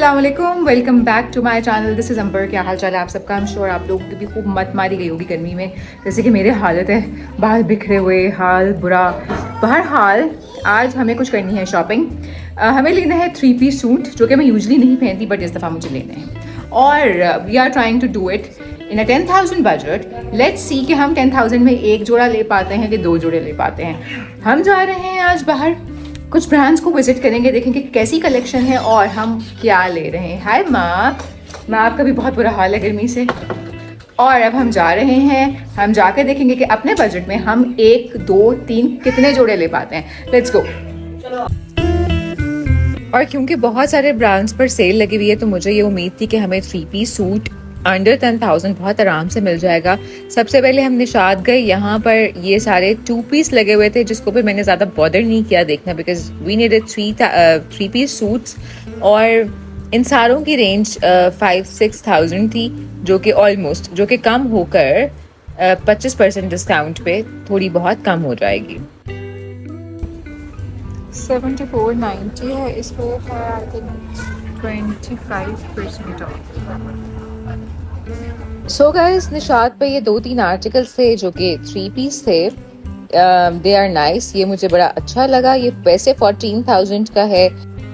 अस्सलामुअलैकुम, welcome back to my channel. This is Ambar. क्या हाल चाल है आप सबका? आई एम श्योर आप लोगों की भी खूब मत मारी गई होगी गर्मी में, जैसे कि मेरे हालत है, बाल बिखरे हुए, हाल बुरा। बहरहाल आज हमें कुछ करनी है शॉपिंग। हमें लेना है 3 पीस सूट, जो कि मैं यूजली नहीं पहनती बट इस दफ़ा मुझे लेने हैं, और we are trying to do it in a 10,000 budget. Let's see कि हम 10,000 में एक जोड़ा ले पाते हैं कि 2 जोड़े ले पाते हैं। हम जा रहे हैं आज बाहर, कुछ ब्रांड्स को विजिट करेंगे, देखेंगे कैसी कलेक्शन है और हम क्या ले रहे हैं। हाय माँ आपका भी बहुत बुरा हाल है गर्मी से। और अब हम जा रहे हैं, हम जाकर देखेंगे कि अपने बजट में हम 1, 2, 3 कितने जोड़े ले पाते हैं। Let's go. और क्योंकि बहुत सारे ब्रांड्स पर सेल लगी हुई है तो मुझे ये उम्मीद थी कि हमें 3 पीस सूट अंडर 10,000 बहुत आराम से मिल जाएगा। सबसे पहले हम निशात गए, यहाँ पर ये सारे 2 पीस लगे हुए थे जिसको भी मैंने ज़्यादा बॉदर नहीं किया देखना, because we needed 3 piece suits. और इन सारों की रेंज 5-6,000 थी, जो कि कम होकर 25% डिस्काउंट पे थोड़ी बहुत कम हो जाएगी। 74.90 है, इस पर है I think 25% of. So guys, Nishat पे ये 2-3 आर्टिकल्स थे जो कि 3 पीस थे। दे आर नाइस, ये मुझे बड़ा अच्छा लगा। ये वैसे 14,000 का है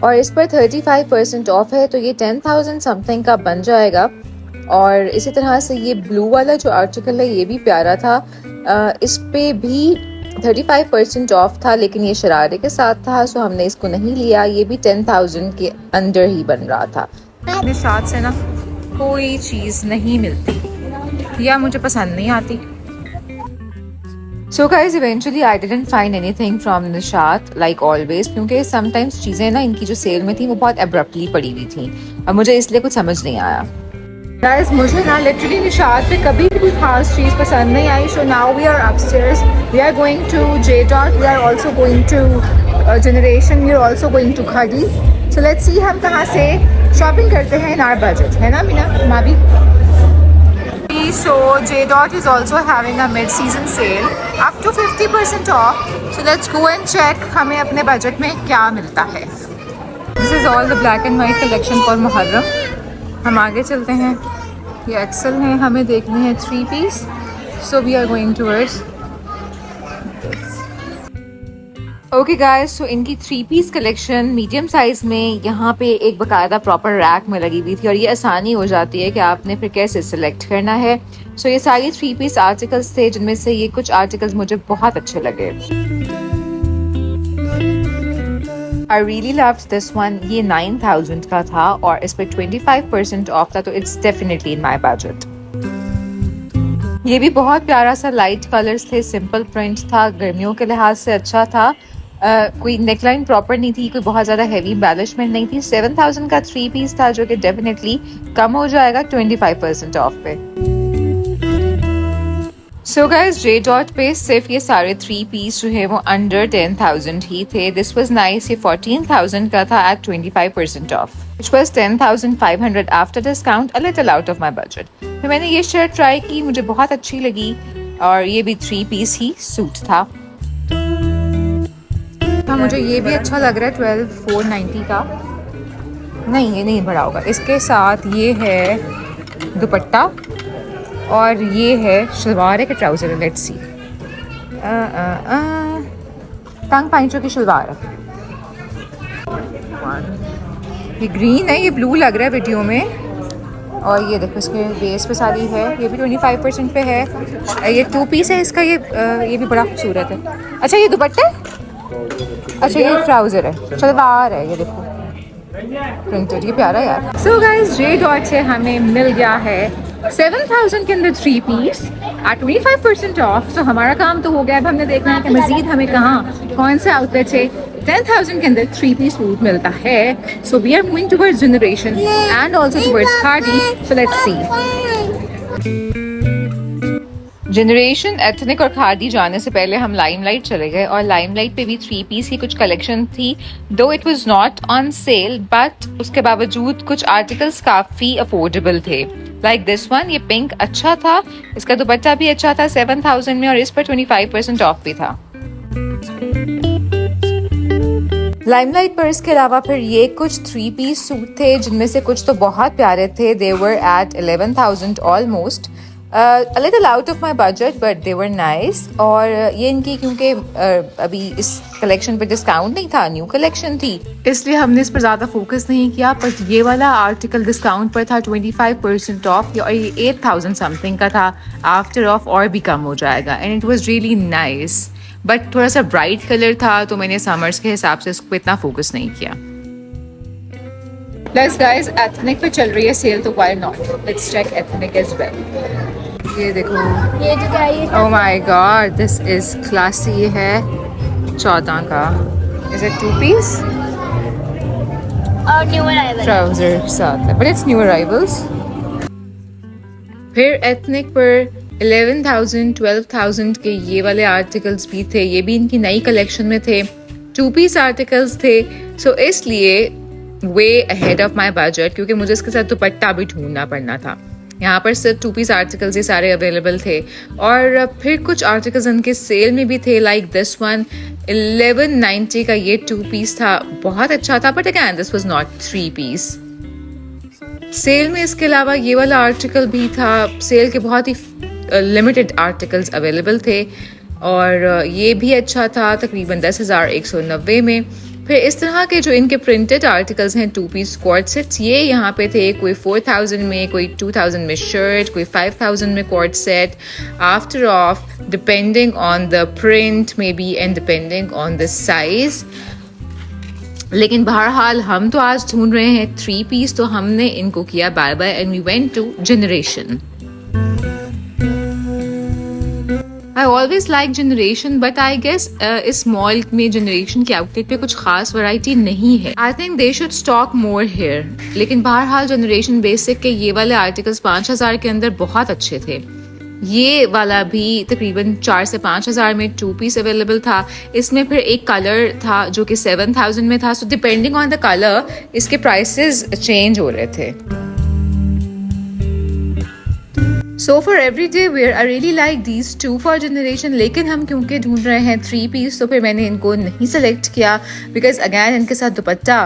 और इस पर 35% ऑफ है, तो ये 10,000 समथिंग का बन जाएगा। और इसी तरह से ये ब्लू वाला जो आर्टिकल है ये भी प्यारा था। इस पे भी 35% ऑफ था, लेकिन ये शरारे के साथ था, सो हमने इसको नहीं लिया। ये भी 10,000 के अंदर ही बन रहा था। निशात से ना कोई चीज़ नहीं मिलती या मुझे पसंद नहीं आती। So guys, eventually I didn't find anything from Nishat like always, क्योंकि sometimes चीज़ें ना इनकी जो सेल में थी वो बहुत abruptly पड़ी हुई थी और मुझे इसलिए कुछ समझ नहीं आया। Guys, मुझे ना लिटरली निशात पे कभी भी कोई खास चीज़ पसंद नहीं आई। So now we are upstairs, we are going to J-Dot, we are also going to Generation, we are also going to Khadi. So let's see हम कहाँ से शॉपिंग करते हैं इन आवर बजट, है ना Meena माबी? So J-Dot is also having a mid-season sale up to 50% off. So let's go and check हमें अपने budget में क्या मिलता है। This is all the black and white collection for Muharram. हम आगे चलते हैं, ये एक्सेल है, हमें देखनी है 3 piece. So we are going towards okay guys, तो इनकी 3 पीस कलेक्शन मीडियम साइज में यहाँ पे एक बकायदा प्रॉपर रैक में लगी हुई थी और ये आसानी हो जाती है कि आपने फिर कैसे सिलेक्ट करना है। सो ये सारी 3 पीस आर्टिकल्स थे, जिनमें से ये कुछ आर्टिकल्स मुझे बहुत अच्छे लगे। I really loved this one. ये 9,000 का था और इस पे 25% ऑफ था, तो it's definitely in my budget. ये भी बहुत प्यारा सा लाइट कलर्स थे, सिंपल प्रिंट था, गर्मियों के लिहाज से अच्छा था। कोई नेकलाइन प्रॉपर नहीं थी, कोई बहुत ज़्यादा हैवी एम्बेलिशमेंट नहीं थी। 7,000 का 3 पीस था जो कि डेफिनेटली कम हो जाएगा 25% ऑफ पे। सो गाइस, J-Dot पे सिर्फ ये सारे 3 पीस जो है वो अंडर 10,000 ही थे। This was nice. ये 14,000 का था at 25% off, which was 10,500 after discount, a little out of my budget। फिर मैंने ये शर्ट ट्राई की, मुझे बहुत अच्छी लगी और ये भी 3 पीस ही सूट था। हाँ, मुझे ये भी अच्छा लग रहा है 12,490 का। नहीं, ये नहीं बड़ा होगा। इसके साथ ये है दुपट्टा और ये है शलवार है कि ट्राउज़र है, लेट्स सी। तंग पाइंचों की शलवार है। ये ग्रीन है, ये ब्लू लग रहा है वीडियो में। और ये देखो इसके बेस पे सारी है, ये भी 25% पे है। ये 2 पीस है इसका, ये भी बड़ा खूबसूरत है। अच्छा, ये दुपट्टा है, अच्छा ये ट्राउज़र है, शलवार है, ये देखो प्रिंटेड, ये प्यारा है यार। सो गाइस, J-Dot से हमें मिल गया है 7,000 के अंदर 3 पीस एट 25% ऑफ। सो हमारा काम तो हो गया। अब हमने देखना है कि मजीद हमें कौन से आउटलेट से 10,000 के अंदर 3 पीस सूट मिलता है। So we are moving towards Generation and also towards Khadi. So let's see. Generation, Ethnic और खादी जाने से पहले हम लाइमलाइट चले गए और लाइमलाइट पे भी 3 पीस की कुछ कलेक्शन थी। दो it was not on sale, but उसके बावजूद कुछ आर्टिकल्स काफ़ी अफोर्डेबल थे। लाइक दिस वन, ये पिंक अच्छा था, इसका दुपट्टा भी अच्छा था 7,000 में और इस पर 25% ऑफ भी था। लाइमलाइट पर इसके अलावा फिर ये कुछ 3 पीस सूट थे जिनमें से कुछ तो बहुत प्यारे थे. They were at 11,000 almost. A little out of my budget but they were nice. और ये इनकी क्योंकि अभी इस कलेक्शन पे डिस्काउंट नहीं था, न्यू कलेक्शन थी, इसलिए हमने इस पर ज़्यादा फोकस नहीं किया. बट ये वाला आर्टिकल डिस्काउंट पर था 25% ऑफ, और ये 8,000 समथिंग का था. आफ्टर ऑफ और भी कम हो जाएगा. And it was really nice. But थोड़ा सा ब्राइट कलर था तो मैंने समर्स के हिसाब से उसको इतना फोकस नहीं किया. प्लस गाइस एथनिक पे चल रही है सेल तो why not, let's check Ethnic as well. ये देखो, ये जो क्या है, oh my God this is classy. ये है 14 का. Is it 2 piece? और न्यू अराइवल ट्राउजर साथ है बट इट्स न्यू अराइवल्स. फिर एथनिक पर 11,000 12,000 के ये वाले आर्टिकल्स भी थे. ये भी इनकी नई कलेक्शन में थे. 2 पीस आर्टिकल्स थे. सो इसलिए way ahead of my budget, क्योंकि मुझे इसके साथ दुपट्टा भी ढूंढना पड़ना था. यहाँ पर सिर्फ 2 पीस आर्टिकल्स ये सारे अवेलेबल थे. और फिर कुछ आर्टिकल्स इनके सेल में भी थे, लाइक दिस वन 1190 का ये 2 पीस था. बहुत अच्छा था but again this was not 3 piece. Sale में इसके अलावा ये वाला आर्टिकल भी था. सेल के बहुत ही लिमिटेड आर्टिकल्स अवेलेबल थे और ये भी अच्छा था, तकरीबन 10,190 में. फिर इस तरह के जो इनके प्रिंटेड आर्टिकल्स हैं 2 पीस स्क्वाड सेट्स, ये यहाँ पे थे. कोई 4,000 में, कोई 2,000 में शर्ट, कोई 5,000 में quad set. After of depending on the print may be and depending on the size. लेकिन बहरहाल हम तो आज ढूंढ रहे हैं 3 पीस, तो हमने इनको किया bye bye and we went to Generation. I always like Generation but I guess इस मॉल में जनरेशन के आउटलेट पे कुछ खास वैरायटी नहीं है. I think they should stock more here. लेकिन बहरहाल जनरेशन बेसिक के ये वाले आर्टिकल्स 5,000 के अंदर बहुत अच्छे थे. ये वाला भी तकरीबन 4 से 5,000 में 2 पीस अवेलेबल था. इसमें फिर एक कलर था जो कि 7,000 में था. So depending on the colour इसके प्राइसेस चेंज हो रहे थे. So for everyday wear, I really like these two for generation. लेकिन हम क्योंकि ढूंढ रहे हैं 3 पीस तो फिर मैंने इनको नहीं सेलेक्ट किया, बिकॉज अगैन इनके साथ दुपट्टा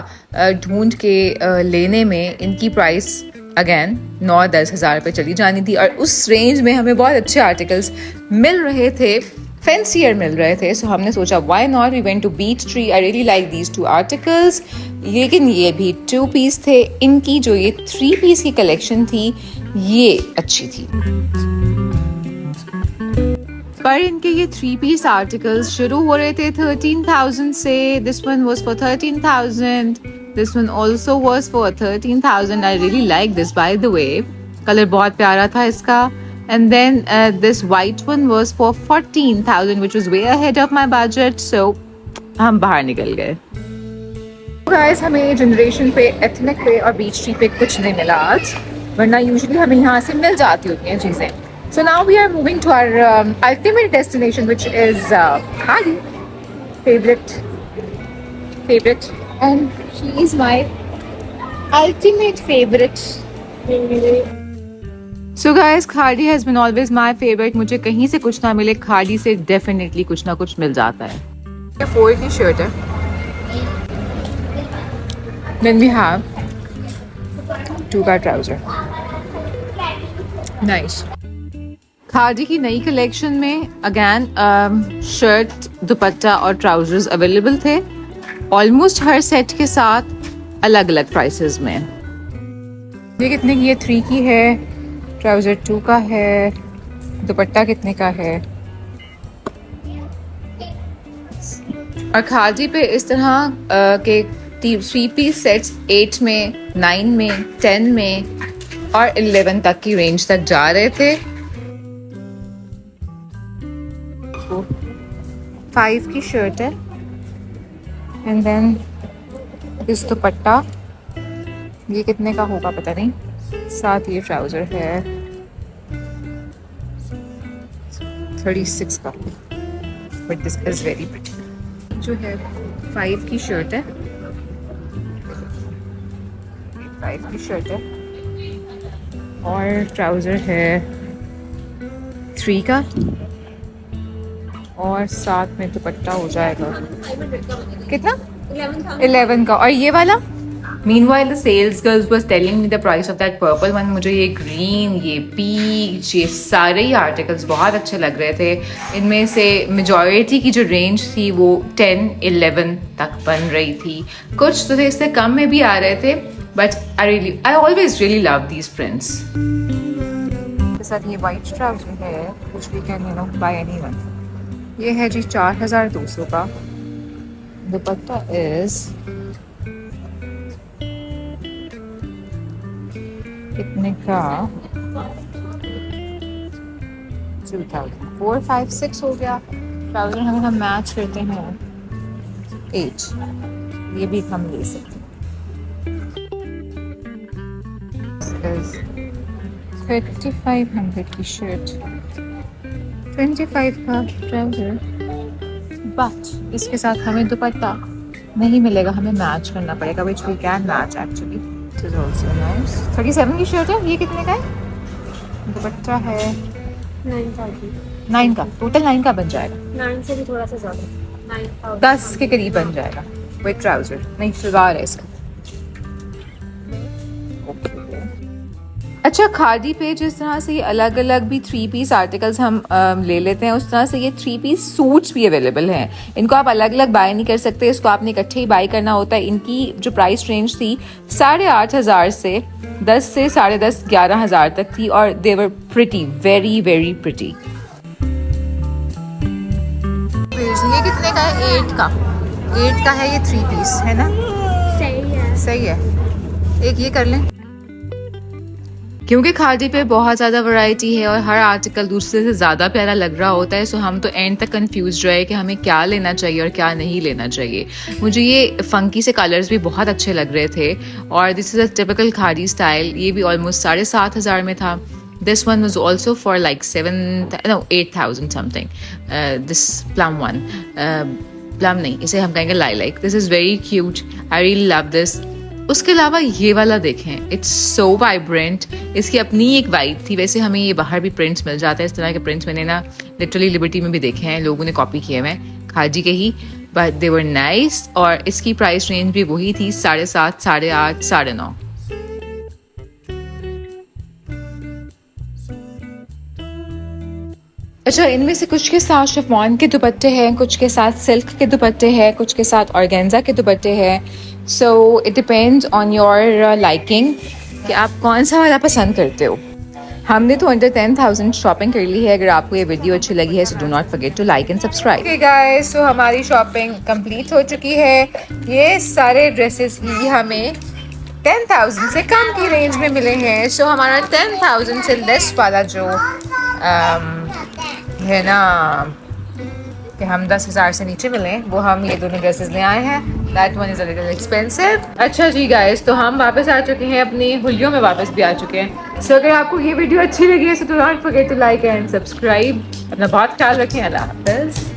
ढूंढ के लेने में इनकी प्राइस अगैन 9-10 हज़ार पे चली जानी थी. और उस रेंज में हमें बहुत अच्छे आर्टिकल्स मिल रहे थे, फैंसियर मिल रहे थे. सो हमने सोचा why not, we went to Beechtree. I really like these 2 articles. लेकिन ये भी 2 पीस थे. इनकी जो ये 3 पीस की कलेक्शन थी ये अच्छी थी. पर इनके ये 3 पीस आर्टिकल्स शुरू हो रहे थे 13,000 से. This one was for 13,000. This one also was for 13,000. I really like this by the way. Colour बहुत प्यारा था इसका. And then this white one was for 14,000, which was way ahead of my budget. So हम बाहर निकल गए. Guys, हमें generation पे, एथनिक पे और बीच ट्री पे कुछ नहीं मिला आज, वरना यूजुअली हमें यहाँ से मिल जाती होती हैं चीज़ें. So now we are moving to our ultimate destination, which is Khadi. Favorite, and she is my ultimate favorite. So guys, खाड़ी has been always my favorite. मुझे कहीं से कुछ ना मिले, खाड़ी से definitely कुछ ना कुछ मिल जाता है. ये 4 की शर्ट है. Then we have 2 का ट्राउजर. Nice. खाड़ी की नई कलेक्शन में अगैन शर्ट, दुपट्टा और ट्राउजर्स अवेलेबल थे. ऑलमोस्ट हर सेट के साथ अलग अलग प्राइसेस में. ये कितने की है? 3 की है. ट्राउजर 2 का है. दुपट्टा कितने का है? और खादी पे इस तरह के 3 पीस सेट्स 8 में, 9 में, 10 में और 11 तक की रेंज तक जा रहे थे. 5 की शर्ट है. एंड देन इस दुपट्टा ये कितने का होगा पता नहीं. साथ ये ट्राउजर है 36 का. But this is very pretty. जो है 5 की शर्ट है. 5 की शर्ट है और ट्राउजर है 3 का और साथ में दुपट्टा हो जाएगा कितना? 11 का। और ये वाला? Meanwhile, the sales girls was telling me the price of that purple one. मुझे ये green, ये peach, ये सारे ही articles बहुत अच्छे लग रहे थे। इनमें से majority की जो range थी वो 10-11 तक बन रही थी। कुछ तो थे इससे कम में भी आ रहे थे, but I always really love these prints. के साथ ये white trouser है, which we can buy anyone. ये है जी 4200 का। दुपट्टा is कितने का? 4, 5, 6 हो गया। ट्राउजर हम मैच करते हैं 8, ये भी हम ले सकते हैं। 3500 की शर्ट, 25 का ट्राउजर, बट इसके साथ हमें दुपट्टा नहीं मिलेगा, हमें मैच करना पड़ेगा, which we can match actually. 37 की शर्ट है। ये कितने का है? दुपट्टा है 9 का। टोटल 9 का बन जाएगा। 9 से भी थोड़ा सा ज़्यादा, 10 के करीब बन जाएगा विद ट्राउजर। नहीं, सलवार है इसका। अच्छा, खादी पे जिस तरह से ये अलग अलग भी 3 पीस आर्टिकल्स हम ले लेते हैं, उस तरह से ये 3 पीस सूट्स भी अवेलेबल हैं। इनको आप अलग अलग बाय नहीं कर सकते, इसको आपने इकट्ठे ही बाय करना होता है। इनकी जो प्राइस रेंज थी 8,500 से 10 से 10,500 11,000 तक थी, और they were pretty, very very pretty. ये कितने का है? 8 का। 8 का है ये 3 पीस, है ना? सही है। एक ये कर लें, क्योंकि खादी पे बहुत ज़्यादा वैरायटी है और हर आर्टिकल दूसरे से ज़्यादा प्यारा लग रहा होता है। सो हम तो एंड तक कंफ्यूज रहे कि हमें क्या लेना चाहिए और क्या नहीं लेना चाहिए। मुझे ये फंकी से कलर्स भी बहुत अच्छे लग रहे थे, और this is a typical khadi style. ये भी ऑलमोस्ट 7,500 में था। This one was also for like 8,000 something. This plum one, plum नहीं, इसे हम कहेंगे lilac. This is very cute, I really love this. उसके अलावा ये वाला देखें, इट्स सो वाइब्रेंट। इसकी अपनी एक वाइब थी। वैसे हमें ये बाहर भी प्रिंट्स मिल जाते हैं, इस तरह के प्रिंट्स मैंने ना लिटरली लिबर्टी में भी देखे हैं, लोगों ने कॉपी किए हुए खादी के ही, बट दे वर नाइस। और इसकी प्राइस रेंज भी वही थी, 7,500, 8,500, 9,500। अच्छा, इनमें से कुछ के साथ शिफॉन के दुपट्टे हैं, कुछ के साथ सिल्क के दुपट्टे हैं, कुछ के साथ ऑर्गेन्जा के दुपट्टे हैं। So it depends on your liking कि आप कौन सा वाला पसंद करते हो। हमने तो अंडर 10,000 शॉपिंग कर ली है। अगर आपको ये वीडियो अच्छी लगी है, so do not forget to like and subscribe. Okay guys, so हमारी शॉपिंग कंप्लीट हो चुकी है। ये सारे ड्रेसेस ही हमें 10,000 से कम की रेंज में मिले हैं। सो हमारा 10,000 से लेस वाला जो है ना कि हम 10,000 से नीचे मिले, वो हम ये दोनों ड्रेसेस ले आए हैं। That one is a little expensive. अच्छा जी गाइस, तो हम वापस आ चुके हैं, अपनी हुलियों में वापस भी आ चुके हैं। सो अगर आपको ये वीडियो अच्छी लगी है, so do not forget to like and subscribe. अपना बहुत ख्याल रखें। अल्लाह हाफ़िज़।